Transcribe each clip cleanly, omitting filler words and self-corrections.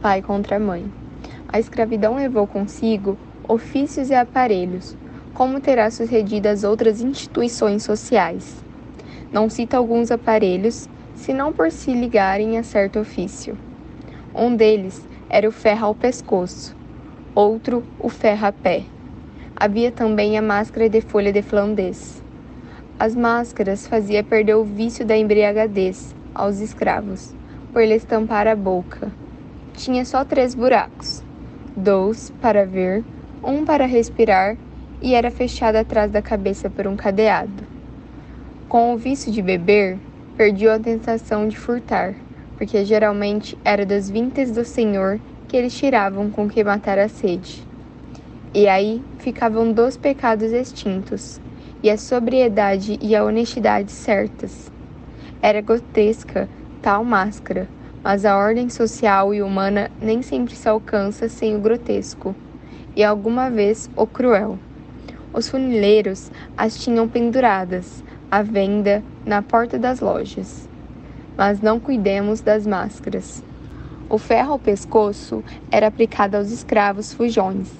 pai contra a mãe. A escravidão levou consigo ofícios e aparelhos, como terá sucedido às outras instituições sociais. Não cita alguns aparelhos, senão por se ligarem a certo ofício. Um deles era o ferro ao pescoço, outro o ferro a pé. Havia também a máscara de folha de Flandês. As máscaras faziam perder o vício da embriagadez aos escravos, por lhes tampar a boca. Tinha só 3 buracos, 2 para ver, 1 para respirar, e era fechada atrás da cabeça por um cadeado. Com o vício de beber, perdiam a tentação de furtar, porque geralmente era das vintes do Senhor que eles tiravam com que matar a sede. E aí ficavam 2 pecados extintos, e a sobriedade e a honestidade certas. Era grotesca tal máscara, mas a ordem social e humana nem sempre se alcança sem o grotesco, e alguma vez o cruel. Os funileiros as tinham penduradas, à venda, na porta das lojas. Mas não cuidemos das máscaras. O ferro ao pescoço era aplicado aos escravos fujões.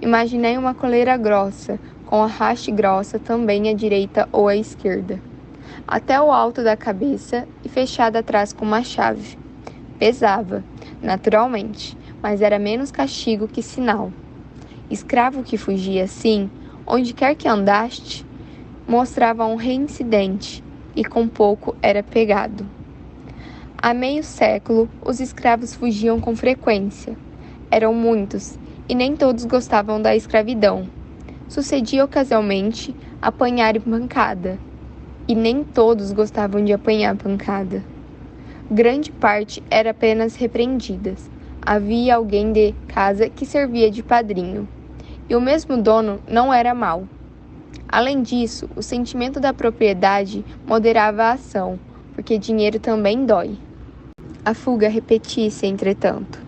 Imaginei uma coleira grossa, com a haste grossa também à direita ou à esquerda, até o alto da cabeça e fechada atrás com uma chave. Pesava, naturalmente, mas era menos castigo que sinal. Escravo que fugia assim, onde quer que andaste, mostrava um reincidente e com pouco era pegado. Há meio século, os escravos fugiam com frequência. Eram muitos, e nem todos gostavam da escravidão. Sucedia ocasionalmente apanhar pancada, e nem todos gostavam de apanhar pancada. Grande parte era apenas repreendidas. Havia alguém de casa que servia de padrinho, e o mesmo dono não era mau. Além disso, o sentimento da propriedade moderava a ação, porque dinheiro também dói. A fuga repetia-se, entretanto.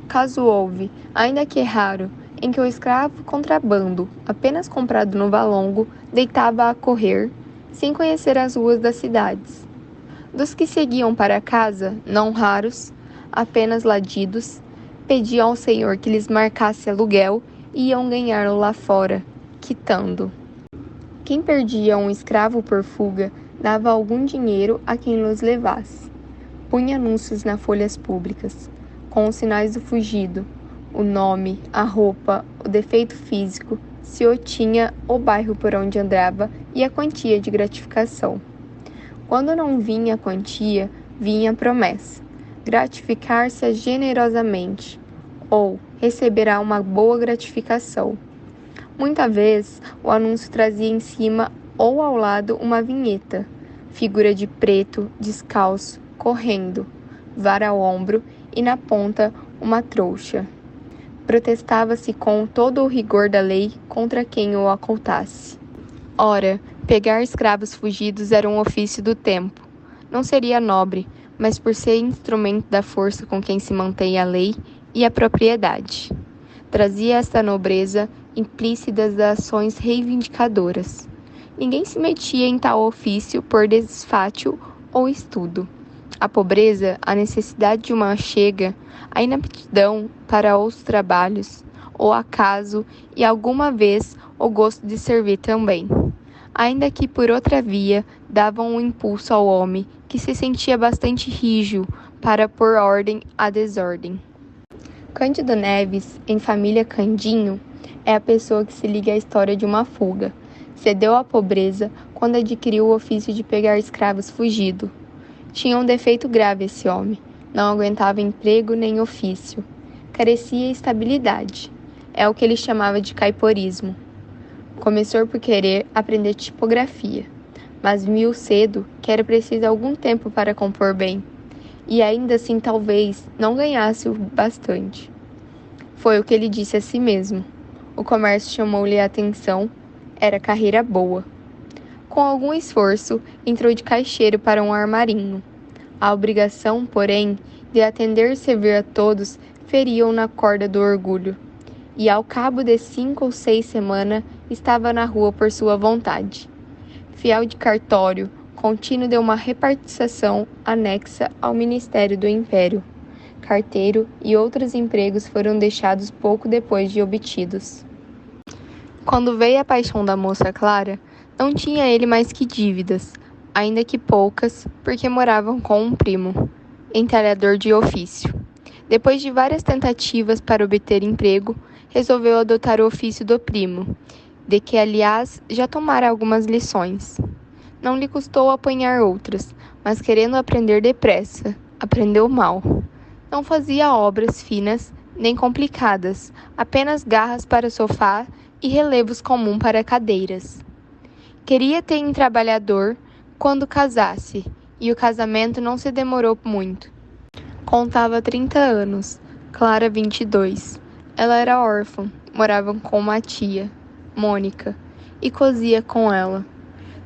Caso houve, ainda que raro, em que o escravo contrabando, apenas comprado no valongo, deitava a correr, sem conhecer as ruas das cidades. Dos que seguiam para casa, não raros, apenas ladidos, pediam ao senhor que lhes marcasse aluguel e iam ganhá-lo lá fora, quitando. Quem perdia um escravo por fuga, dava algum dinheiro a quem os levasse. Punha anúncios nas folhas públicas, com os sinais do fugido, o nome, a roupa, o defeito físico, se o tinha, o bairro por onde andava e a quantia de gratificação. Quando não vinha a quantia, vinha a promessa: gratificar-se generosamente, ou receberá uma boa gratificação. Muita vez, o anúncio trazia em cima ou ao lado uma vinheta, figura de preto, descalço, correndo, vara ao ombro e na ponta uma trouxa. Protestava-se com todo o rigor da lei contra quem o ocultasse. Ora, pegar escravos fugidos era um ofício do tempo. Não seria nobre, mas por ser instrumento da força com quem se mantém a lei e a propriedade. Trazia esta nobreza implícita das ações reivindicadoras. Ninguém se metia em tal ofício por desfátio ou estudo. A pobreza, a necessidade de uma chega, a inaptidão para os trabalhos, o acaso e alguma vez o gosto de servir também. Ainda que por outra via davam um impulso ao homem que se sentia bastante rijo para pôr ordem à desordem. Cândido Neves, em Família Candinho, é a pessoa que se liga à história de uma fuga. Cedeu à pobreza quando adquiriu o ofício de pegar escravos fugidos. Tinha um defeito grave esse homem. Não aguentava emprego nem ofício. Carecia estabilidade. É o que ele chamava de caiporismo. Começou por querer aprender tipografia, mas viu cedo que era preciso algum tempo para compor bem. E ainda assim talvez não ganhasse o bastante. Foi o que ele disse a si mesmo. O comércio chamou-lhe a atenção, era carreira boa. Com algum esforço, entrou de caixeiro para um armarinho. A obrigação, porém, de atender e servir a todos, feriam na corda do orgulho. E ao cabo de 5 ou 6 semanas, estava na rua por sua vontade. Fiel de cartório, contínuo de uma repartição anexa ao Ministério do Império. carteiro e outros empregos foram deixados pouco depois de obtidos. Quando veio a paixão da moça Clara, não tinha ele mais que dívidas, ainda que poucas, porque moravam com um primo, entalhador de ofício. Depois de várias tentativas para obter emprego, resolveu adotar o ofício do primo, de que, aliás, já tomara algumas lições. Não lhe custou apanhar outras, mas querendo aprender depressa, aprendeu mal. Não fazia obras finas nem complicadas, apenas garras para sofá e relevos comuns para cadeiras. Queria ter um trabalhador quando casasse, e o casamento não se demorou muito. Contava 30 anos, Clara 22. Ela era órfã, morava com uma tia, Mônica, e cosia com ela.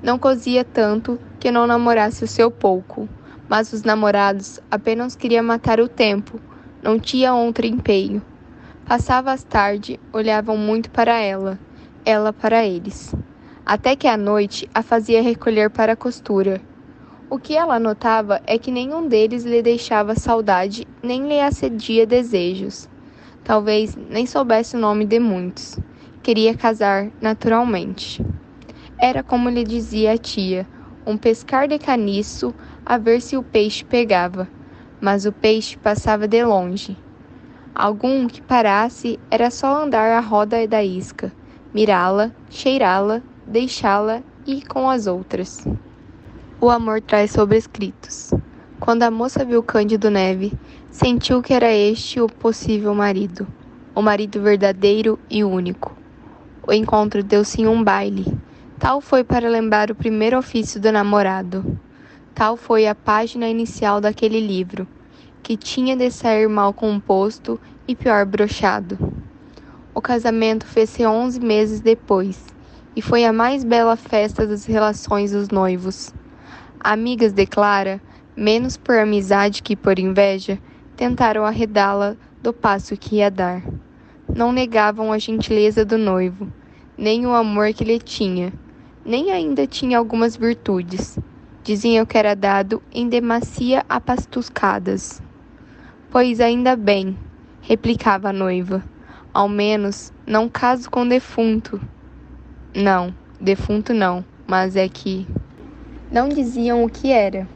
Não cosia tanto que não namorasse o seu pouco, mas os namorados apenas queriam matar o tempo, não tinha outro empenho. Passava as tardes, olhavam muito para ela para eles. Até que à noite a fazia recolher para a costura. O que ela notava é que nenhum deles lhe deixava saudade nem lhe acedia desejos. Talvez nem soubesse o nome de muitos. Queria casar naturalmente. Era como lhe dizia a tia, um pescar de caniço a ver se o peixe pegava, mas o peixe passava de longe. Algum que parasse era só andar à roda da isca, mirá-la, cheirá-la, deixá-la e ir com as outras. O amor traz sobrescritos. Quando a moça viu Cândido Neve, sentiu que era este o possível marido, o marido verdadeiro e único. O encontro deu-se em um baile. Tal foi para lembrar o primeiro ofício do namorado. Tal foi a página inicial daquele livro, que tinha de sair mal composto e pior brochado. O casamento fez-se 11 meses depois, e foi a mais bela festa das relações dos noivos. Amigas de Clara, menos por amizade que por inveja, tentaram arredá-la do passo que ia dar. Não negavam a gentileza do noivo, nem o amor que lhe tinha, nem ainda tinha algumas virtudes. Diziam que era dado em demasia a pastuscadas. Pois ainda bem, replicava a noiva, ao menos não caso com defunto. Não, defunto não, mas é que... Não diziam o que era.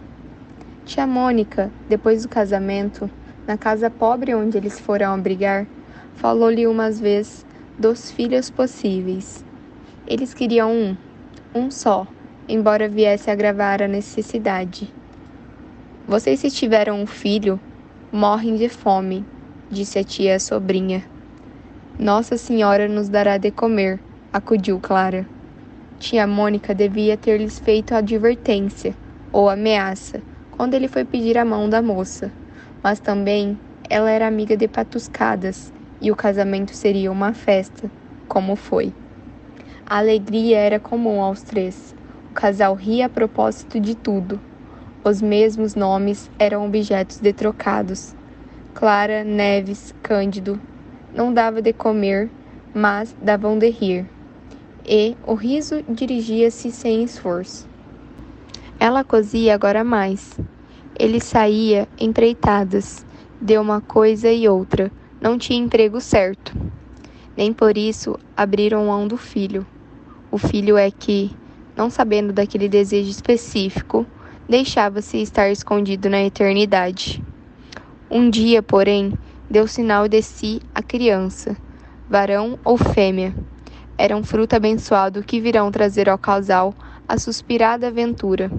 Tia Mônica, depois do casamento, na casa pobre onde eles foram abrigar, falou-lhe umas vezes dos filhos possíveis. Eles queriam um só, embora viesse a agravar a necessidade. Vocês, se tiveram um filho, morrem de fome, disse a tia à sobrinha. Nossa Senhora nos dará de comer, acudiu Clara. Tia Mônica devia ter-lhes feito advertência, ou ameaça, quando ele foi pedir a mão da moça. Mas também ela era amiga de patuscadas, e o casamento seria uma festa, como foi. A alegria era comum aos três. O casal ria a propósito de tudo. Os mesmos nomes eram objetos de trocados. Clara, Neves, Cândido. Não dava de comer, mas davam de rir. E o riso dirigia-se sem esforço. Ela cosia agora mais. Ele saía empreitadas, de uma coisa e outra, não tinha emprego certo. Nem por isso abriram mão do filho. O filho é que, não sabendo daquele desejo específico, deixava-se estar escondido na eternidade. Um dia, porém, deu sinal de si a criança, varão ou fêmea. Era um fruto abençoado que virão trazer ao casal a suspirada aventura.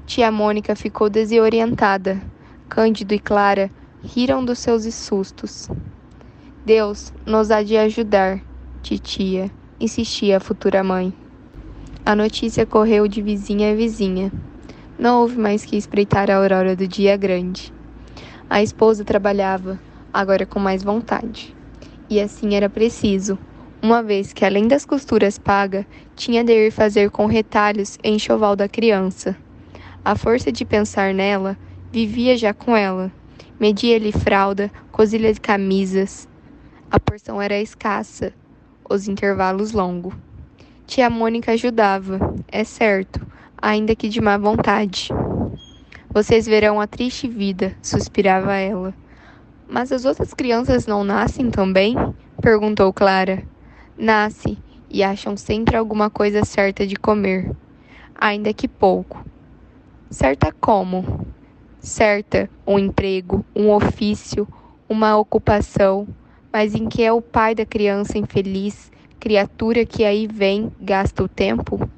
Tia Mônica ficou desorientada. Cândido e Clara riram dos seus sustos. Deus nos há de ajudar, titia, insistia a futura mãe. A notícia correu de vizinha a vizinha. Não houve mais que espreitar a aurora do dia grande. A esposa trabalhava, agora com mais vontade. E assim era preciso, uma vez que, além das costuras pagas, tinha de ir fazer com retalhos em enxoval da criança. A força de pensar nela, vivia já com ela. Media-lhe fralda, cosia de camisas. A porção era escassa, os intervalos longos. Tia Mônica ajudava, é certo, ainda que de má vontade. Vocês verão a triste vida, suspirava ela. Mas as outras crianças não nascem também? Perguntou Clara. Nasce, e acham sempre alguma coisa certa de comer, ainda que pouco. Certa como? Certa, um emprego, um ofício, uma ocupação, mas em que é o pai da criança infeliz, criatura que aí vem, gasta o tempo?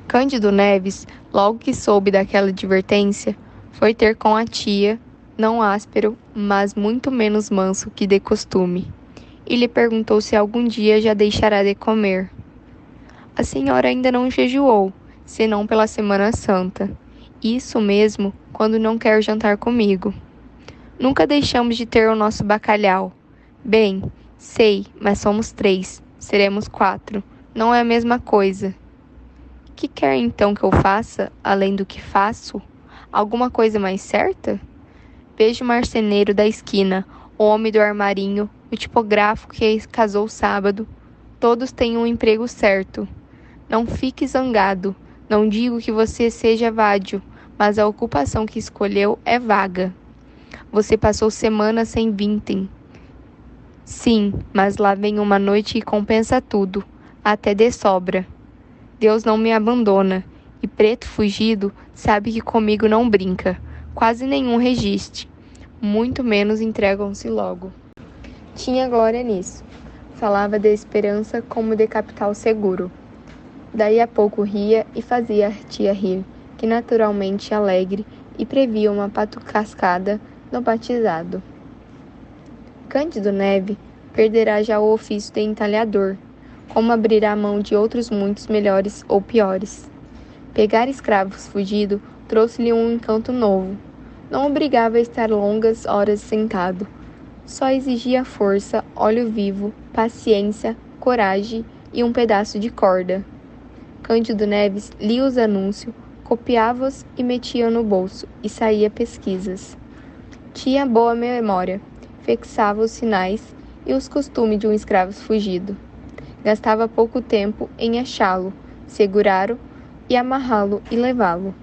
Cândido Neves, logo que soube daquela advertência, foi ter com a tia, não áspero, mas muito menos manso que de costume, e lhe perguntou se algum dia já deixará de comer. A senhora ainda não jejuou, senão pela Semana Santa. Isso mesmo, quando não quer jantar comigo. Nunca deixamos de ter o nosso bacalhau. Bem, sei, mas somos 3, seremos 4. Não é a mesma coisa. Que quer então que eu faça, além do que faço? Alguma coisa mais certa? Vejo o marceneiro da esquina, o homem do armarinho, o tipógrafo que casou sábado. Todos têm um emprego certo. Não fique zangado. Não digo que você seja vadio, mas a ocupação que escolheu é vaga. Você passou semanas sem vintém. Sim, mas lá vem uma noite que compensa tudo, até de sobra. Deus não me abandona, e preto fugido sabe que comigo não brinca. Quase nenhum resiste, muito menos entregam-se logo. Tinha glória nisso. Falava de esperança como de capital seguro. Daí a pouco ria e fazia a tia rir, que naturalmente alegre, e previa uma patucascada no batizado. Cândido Neve perderá já o ofício de entalhador, como abrirá a mão de outros muitos melhores ou piores. Pegar escravos fugido trouxe-lhe um encanto novo. Não obrigava a estar longas horas sentado. Só exigia força, olho vivo, paciência, coragem e um pedaço de corda. Cândido Neves lia os anúncios, copiava-os e metia no bolso, e saía pesquisas. Tinha boa memória, fixava os sinais e os costumes de um escravo fugido. Gastava pouco tempo em achá-lo, segurá-lo e amarrá-lo e levá-lo.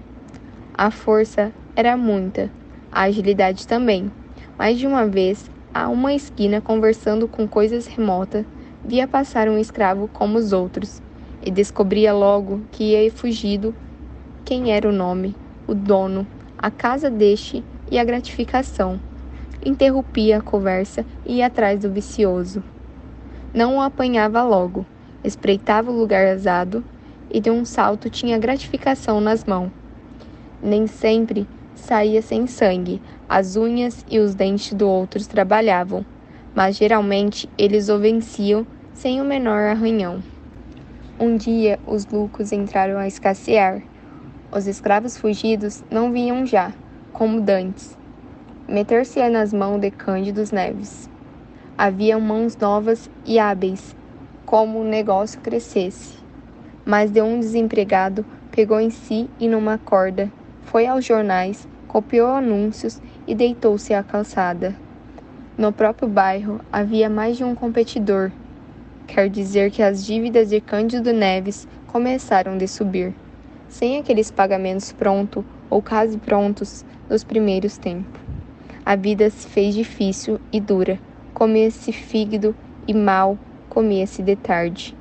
A força era muita, a agilidade também. Mais de uma vez, a uma esquina, conversando com coisas remotas, via passar um escravo como os outros, e descobria logo que ia fugido quem era o nome, o dono, a casa deste e a gratificação. Interrompia a conversa e ia atrás do vicioso. Não o apanhava logo, espreitava o lugar azado e de um salto tinha gratificação nas mãos. Nem sempre saía sem sangue, as unhas e os dentes do outro trabalhavam, mas geralmente eles o venciam sem o menor arranhão. Um dia os lucros entraram a escassear. Os escravos fugidos não vinham já, como dantes, meter-se-á nas mãos de Cândido Neves. Havia mãos novas e hábeis, como o negócio crescesse. Mas de um desempregado pegou em si e numa corda, foi aos jornais, copiou anúncios e deitou-se à calçada. No próprio bairro havia mais de um competidor. Quer dizer que as dívidas de Cândido Neves começaram a subir, sem aqueles pagamentos prontos ou quase prontos dos primeiros tempos. A vida se fez difícil e dura. Comia-se fígado e mal comia-se de tarde.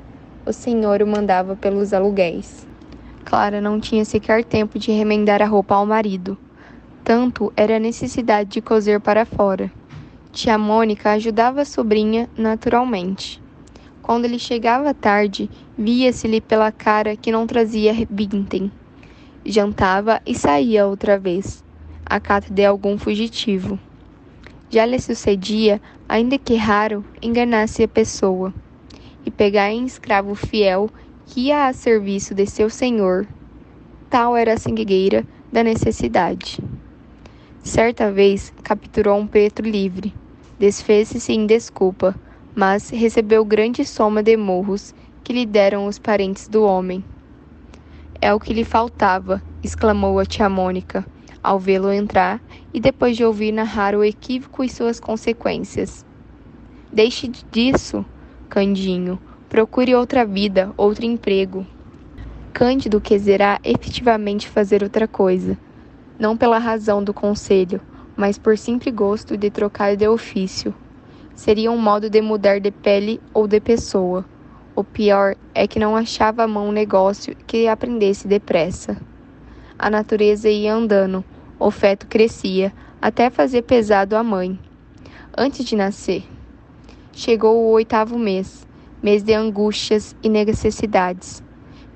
O senhor o mandava pelos aluguéis. Clara não tinha sequer tempo de remendar a roupa ao marido. Tanto era a necessidade de coser para fora. Tia Mônica ajudava a sobrinha naturalmente. Quando ele chegava tarde, via-se-lhe pela cara que não trazia vintém. Jantava e saía outra vez, à cata de algum fugitivo. Já lhe sucedia, ainda que raro, enganar-se a pessoa, e pegar em escravo fiel que ia a serviço de seu senhor. Tal era a cegueira da necessidade. Certa vez capturou um preto livre, desfez-se em desculpa, mas recebeu grande soma de murros que lhe deram os parentes do homem. É o que lhe faltava, exclamou a tia Mônica, ao vê-lo entrar e depois de ouvir narrar o equívoco e suas consequências. Deixe disso, Candinho, procure outra vida, outro emprego. Cândido quiserá efetivamente fazer outra coisa, não pela razão do conselho, mas por simples gosto de trocar de ofício. Seria um modo de mudar de pele ou de pessoa. O pior é que não achava à mão um negócio que aprendesse depressa. A natureza ia andando, o feto crescia, até fazer pesado a mãe. Antes de nascer, chegou o 8º mês, mês de angústias e necessidades,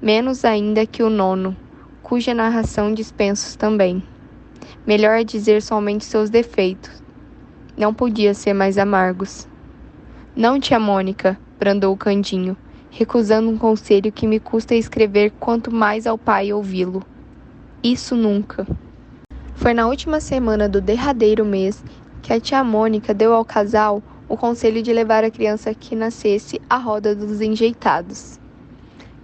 menos ainda que o 9º, cuja narração dispenso também. Melhor é dizer somente seus defeitos. Não podia ser mais amargos. Não, tia Mônica, brandou Candinho, recusando um conselho que me custa escrever quanto mais ao pai ouvi-lo. Isso nunca. Foi na última semana do derradeiro mês que a tia Mônica deu ao casal o conselho de levar a criança que nascesse à roda dos enjeitados.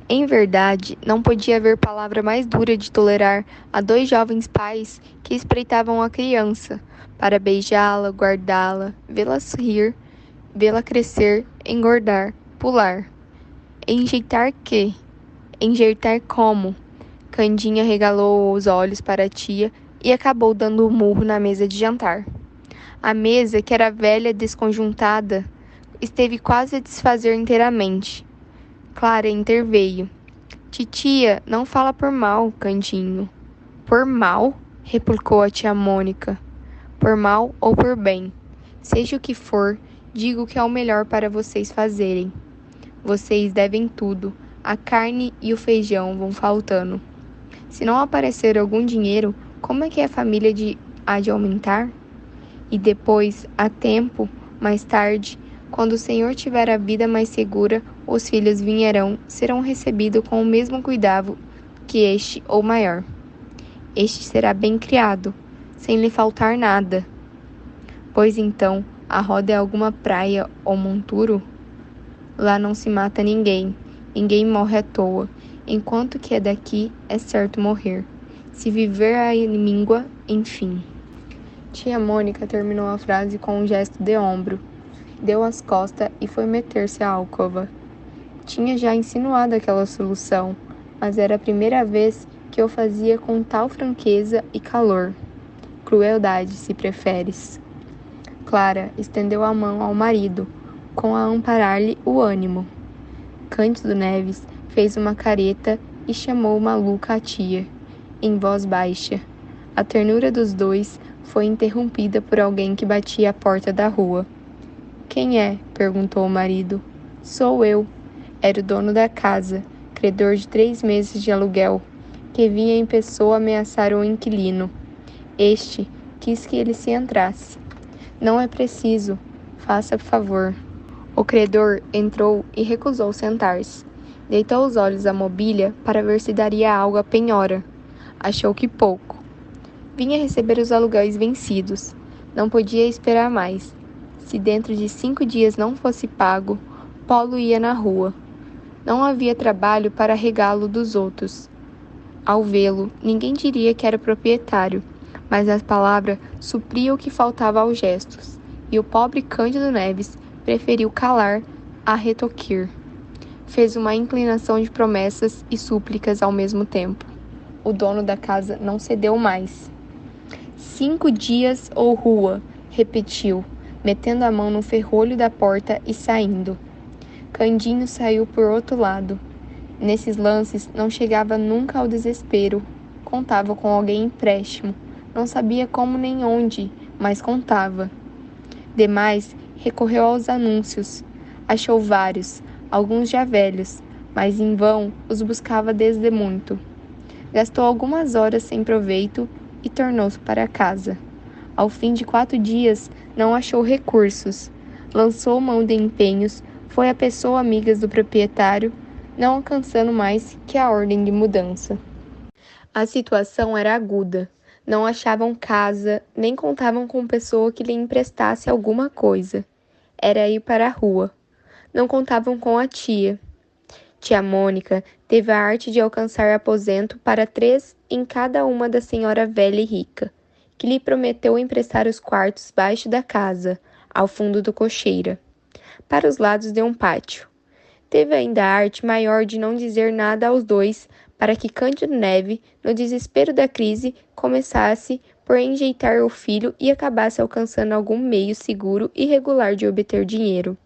Em verdade, não podia haver palavra mais dura de tolerar a 2 jovens pais que espreitavam a criança, para beijá-la, guardá-la, vê-la rir, vê-la crescer, engordar, pular. Enjeitar quê? Enjeitar como? Candinha regalou os olhos para a tia e acabou dando um murro na mesa de jantar. A mesa, que era velha e desconjuntada, esteve quase a desfazer inteiramente. Clara interveio. Titia, não fala por mal, Candinho. Por mal? Replicou a tia Mônica. Por mal ou por bem. Seja o que for, digo que é o melhor para vocês fazerem. Vocês devem tudo. A carne e o feijão vão faltando. Se não aparecer algum dinheiro, como é que a família há de aumentar? E depois, a tempo, mais tarde, quando o Senhor tiver a vida mais segura, os filhos vinharão, serão recebidos com o mesmo cuidado que este ou maior. Este será bem criado, sem lhe faltar nada. Pois então, a roda é alguma praia ou monturo? Lá não se mata ninguém, ninguém morre à toa, enquanto que é daqui é certo morrer. Se viver a míngua, enfim. Tia Mônica terminou a frase com um gesto de ombro, deu as costas e foi meter-se à alcova. Tinha já insinuado aquela solução, mas era a primeira vez que eu fazia com tal franqueza e calor. Crueldade, se preferes. Clara estendeu a mão ao marido, com a amparar-lhe o ânimo. Cândido Neves fez uma careta e chamou maluca a tia, em voz baixa. A ternura dos dois foi interrompida por alguém que batia à porta da rua. Quem é? Perguntou o marido. Sou eu. Era o dono da casa, credor de 3 meses de aluguel, que vinha em pessoa ameaçar o inquilino. Este quis que ele se entrasse. Não é preciso. Faça favor. O credor entrou e recusou sentar-se. Deitou os olhos à mobília para ver se daria algo à penhora. Achou que pouco. Vinha receber os aluguéis vencidos. Não podia esperar mais. Se dentro de 5 dias não fosse pago, Paulo ia na rua. Não havia trabalho para regalo dos outros. Ao vê-lo, ninguém diria que era proprietário, mas a palavra supria o que faltava aos gestos, e o pobre Cândido Neves preferiu calar a retoquir. Fez uma inclinação de promessas e súplicas ao mesmo tempo. O dono da casa não cedeu mais. 5 dias ou rua, repetiu, metendo a mão no ferrolho da porta e saindo. Candinho saiu por outro lado. Nesses lances não chegava nunca ao desespero. Contava com alguém empréstimo. Não sabia como nem onde, mas contava. Demais, recorreu aos anúncios. Achou vários, alguns já velhos, mas em vão os buscava desde muito. Gastou algumas horas sem proveito e tornou-se para casa. Ao fim de 4 dias, não achou recursos. Lançou mão de empenhos, foi a pessoa amiga do proprietário, não alcançando mais que a ordem de mudança. A situação era aguda. Não achavam casa, nem contavam com pessoa que lhe emprestasse alguma coisa. Era ir para a rua. Não contavam com a tia. Tia Mônica teve a arte de alcançar aposento para 3 em cada uma da senhora velha e rica, que lhe prometeu emprestar os quartos baixo da casa, ao fundo do cocheira, para os lados de um pátio. Teve ainda a arte maior de não dizer nada aos dois, para que Cândido Neves, no desespero da crise, começasse por enjeitar o filho e acabasse alcançando algum meio seguro e regular de obter dinheiro.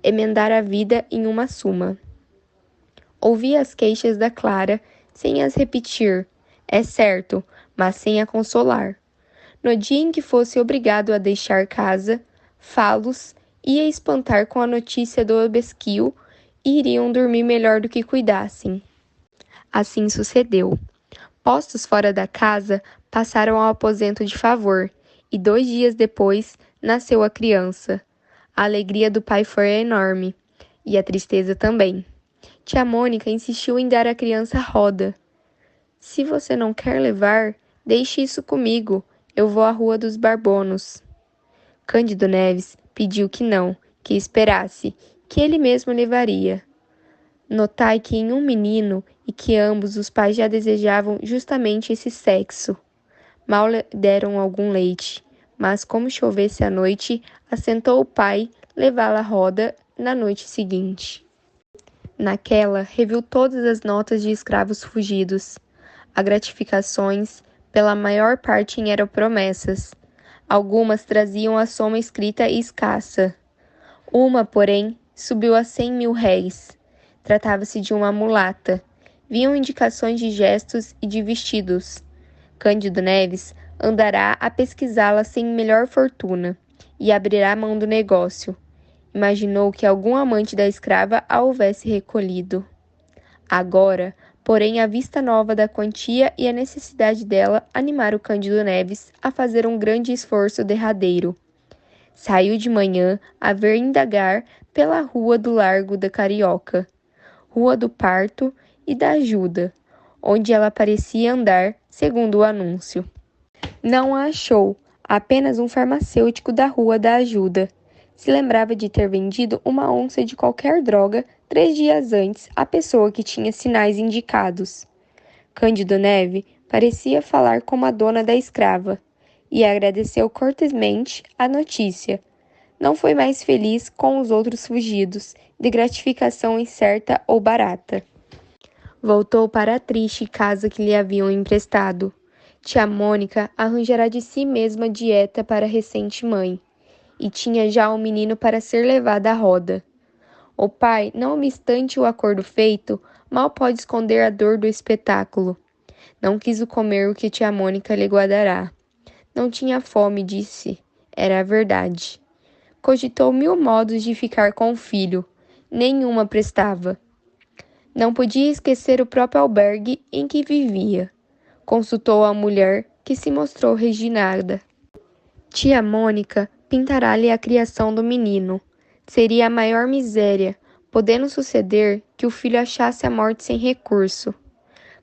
Emendar a vida em uma suma. Ouvia as queixas da Clara, sem as repetir, é certo, mas sem a consolar. No dia em que fosse obrigado a deixar casa, Falos ia espantar com a notícia do obsequio e iriam dormir melhor do que cuidassem. Assim sucedeu. Postos fora da casa, passaram ao aposento de favor, e 2 dias depois nasceu a criança. A alegria do pai foi enorme, e a tristeza também. Tia Mônica insistiu em dar à criança roda. Se você não quer levar, deixe isso comigo, eu vou à Rua dos Barbonos. Cândido Neves pediu que não, que esperasse, que ele mesmo levaria. Notai que em um menino e que ambos os pais já desejavam justamente esse sexo. Mal lhe deram algum leite, mas como chovesse à noite, assentou o pai levá-la à roda na noite seguinte. Naquela, reviu todas as notas de escravos fugidos. As gratificações, pela maior parte eram promessas. Algumas traziam a soma escrita e escassa. Uma, porém, subiu a 100.000 réis. Tratava-se de uma mulata. Vinham indicações de gestos e de vestidos. Cândido Neves andará a pesquisá-la sem melhor fortuna, e abrirá mão do negócio. Imaginou que algum amante da escrava a houvesse recolhido. Agora, porém, a vista nova da quantia e a necessidade dela animaram Cândido Neves a fazer um grande esforço derradeiro. Saiu de manhã a ver indagar pela rua do Largo da Carioca, Rua do Parto e da Ajuda, onde ela parecia andar, segundo o anúncio. Não a achou, apenas um farmacêutico da Rua da Ajuda. Se lembrava de ter vendido uma onça de qualquer droga 3 dias antes à pessoa que tinha sinais indicados. Cândido Neve parecia falar como a dona da escrava, e agradeceu cortesmente a notícia. Não foi mais feliz com os outros fugidos, de gratificação incerta ou barata. Voltou para a triste casa que lhe haviam emprestado. Tia Mônica arranjará de si mesma dieta para a recente mãe, e tinha já o menino para ser levado à roda. O pai, não obstante o acordo feito, mal pode esconder a dor do espetáculo. Não quis comer o que tia Mônica lhe guardará. Não tinha fome, disse. Era a verdade. Cogitou 1000 modos de ficar com o filho. Nenhuma prestava. Não podia esquecer o próprio albergue em que vivia. Consultou a mulher, que se mostrou resignada. Tia Mônica pintará-lhe a criação do menino. Seria a maior miséria, podendo suceder que o filho achasse a morte sem recurso.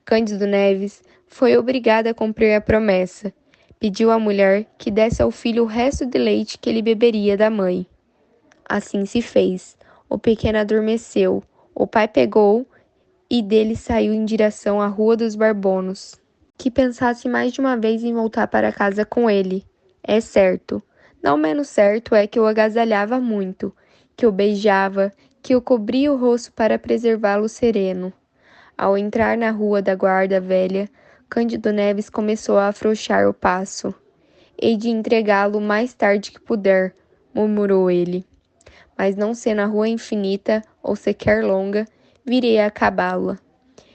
Cândido Neves foi obrigado a cumprir a promessa. Pediu à mulher que desse ao filho o resto de leite que ele beberia da mãe. Assim se fez. O pequeno adormeceu. O pai pegou e dele saiu em direção à Rua dos Barbonos. Que pensasse mais de uma vez em voltar para casa com ele. É certo. Não menos certo é que o agasalhava muito, que o beijava, que o cobria o rosto para preservá-lo sereno. Ao entrar na Rua da Guarda Velha, Cândido Neves começou a afrouxar o passo. Hei de entregá-lo o mais tarde que puder, murmurou ele. Mas não sendo a rua infinita, ou sequer longa, virei a acabá-la.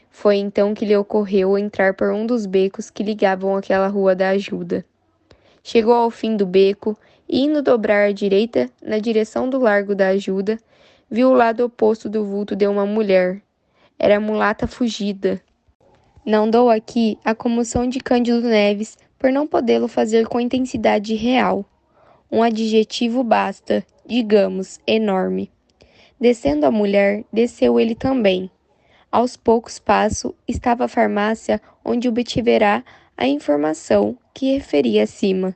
Foi então que lhe ocorreu entrar por um dos becos que ligavam aquela Rua da Ajuda. Chegou ao fim do beco e, indo dobrar à direita, na direção do Largo da Ajuda, viu o lado oposto do vulto de uma mulher. Era a mulata fugida. Não dou aqui a comoção de Cândido Neves por não podê-lo fazer com intensidade real. Um adjetivo basta, digamos, enorme. Descendo a mulher, desceu ele também. Aos poucos passos estava a farmácia onde obtiverá a informação que referi acima.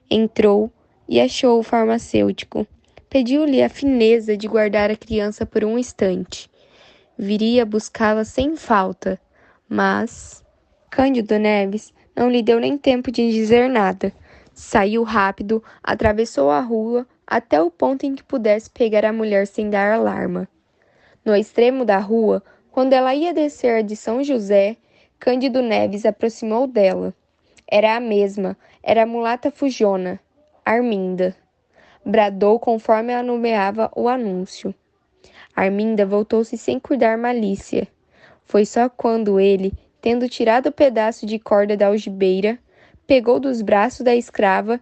Entrou e achou o farmacêutico. Pediu-lhe a fineza de guardar a criança por um instante. Viria buscá-la sem falta, mas Cândido Neves não lhe deu nem tempo de dizer nada. Saiu rápido, atravessou a rua até o ponto em que pudesse pegar a mulher sem dar alarma. No extremo da rua, quando ela ia descer a de São José, Cândido Neves aproximou dela. Era a mesma, era a mulata fujona, Arminda. Bradou conforme ela nomeava o anúncio. Arminda voltou-se sem cuidar malícia. Foi só quando ele, tendo tirado o pedaço de corda da algibeira, pegou dos braços da escrava.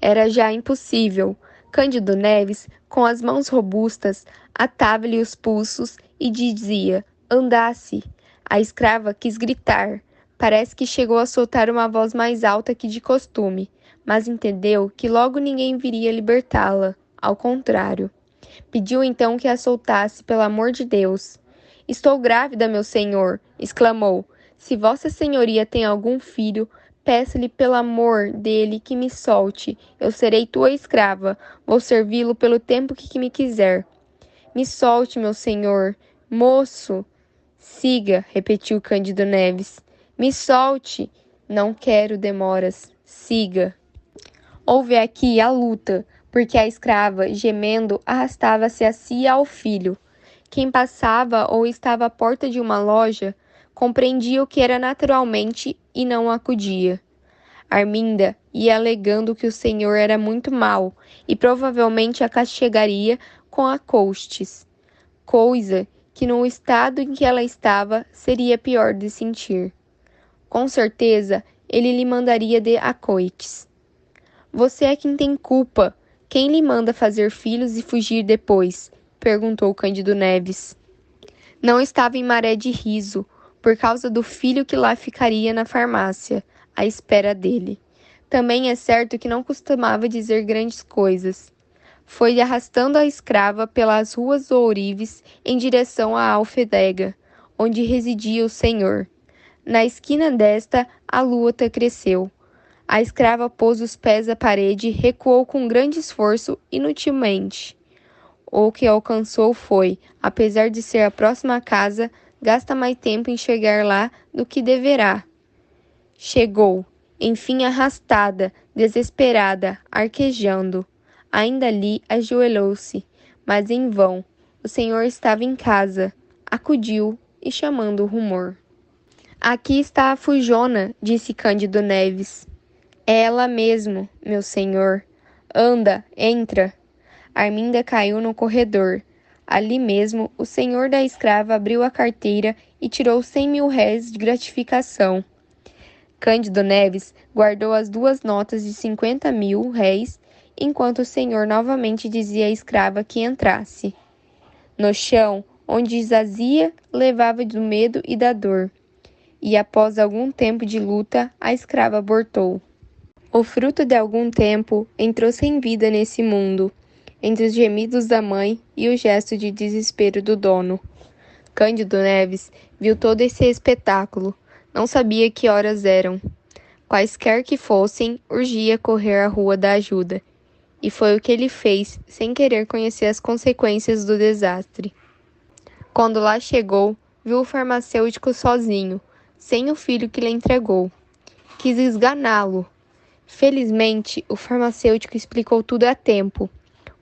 Era já impossível. Cândido Neves, com as mãos robustas, atava-lhe os pulsos e dizia: andasse. A escrava quis gritar. Parece que chegou a soltar uma voz mais alta que de costume, mas entendeu que logo ninguém viria libertá-la. Ao contrário. Pediu então que a soltasse, pelo amor de Deus. Estou grávida, meu senhor, exclamou. Se vossa senhoria tem algum filho, peço-lhe pelo amor dele que me solte. Eu serei tua escrava. Vou servi-lo pelo tempo que me quiser. Me solte, meu senhor. Moço. Siga, repetiu Cândido Neves. Me solte. Não quero demoras. Siga. Houve aqui a luta, porque a escrava, gemendo, arrastava-se a si e ao filho. Quem passava ou estava à porta de uma loja compreendia o que era naturalmente e não acudia. Arminda ia alegando que o senhor era muito mau e provavelmente a castigaria com acousts, coisa que no estado em que ela estava seria pior de sentir. Com certeza, ele lhe mandaria de acoites. Você é quem tem culpa. Quem lhe manda fazer filhos e fugir depois? Perguntou Cândido Neves. Não estava em maré de riso, por causa do filho que lá ficaria na farmácia, à espera dele. Também é certo que não costumava dizer grandes coisas. Foi arrastando a escrava pelas ruas do ourives em direção à alfândega, onde residia o senhor. Na esquina desta, a luta cresceu. A escrava pôs os pés à parede e recuou com grande esforço, inutilmente. O que alcançou foi, apesar de ser a próxima casa, gasta mais tempo em chegar lá do que deverá. Chegou, enfim arrastada, desesperada, arquejando. Ainda ali ajoelhou-se, mas em vão. O senhor estava em casa. Acudiu e chamando o rumor. Aqui está a fujona, disse Cândido Neves. É ela mesmo, meu senhor. Anda, entra. Arminda caiu no corredor. Ali mesmo, o senhor da escrava abriu a carteira e tirou 100.000 réis de gratificação. Cândido Neves guardou as 2 notas de 50.000 réis, enquanto o senhor novamente dizia à escrava que entrasse. No chão, onde jazia, levava do medo e da dor. E após algum tempo de luta, a escrava abortou. O fruto de algum tempo entrou sem vida nesse mundo, entre os gemidos da mãe e o gesto de desespero do dono. Cândido Neves viu todo esse espetáculo. Não sabia que horas eram. Quaisquer que fossem, urgia correr à rua da ajuda. E foi o que ele fez, sem querer conhecer as consequências do desastre. Quando lá chegou, viu o farmacêutico sozinho, sem o filho que lhe entregou. Quis esganá-lo. Felizmente, o farmacêutico explicou tudo a tempo.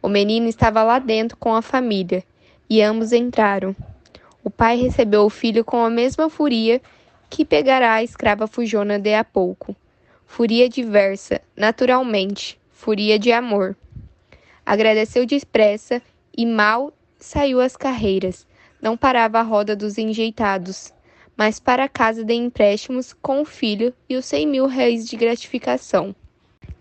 O menino estava lá dentro com a família, e ambos entraram. O pai recebeu o filho com a mesma furia que pegará a escrava fujona de a pouco. Furia diversa, naturalmente, furia de amor. Agradeceu depressa e mal saiu às carreiras. Não parava a roda dos enjeitados, mas para a casa de empréstimos com o filho e os 100.000 réis de gratificação.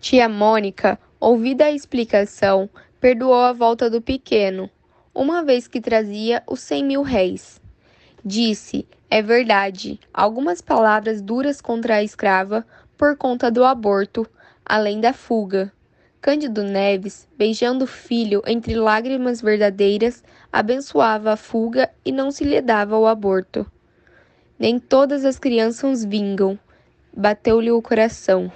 Tia Mônica, ouvida a explicação, perdoou a volta do pequeno, uma vez que trazia os 100.000 réis. Disse, é verdade, algumas palavras duras contra a escrava por conta do aborto, além da fuga. Cândido Neves, beijando o filho entre lágrimas verdadeiras, abençoava a fuga e não se lhe dava o aborto. Nem todas as crianças vingam. Bateu-lhe o coração.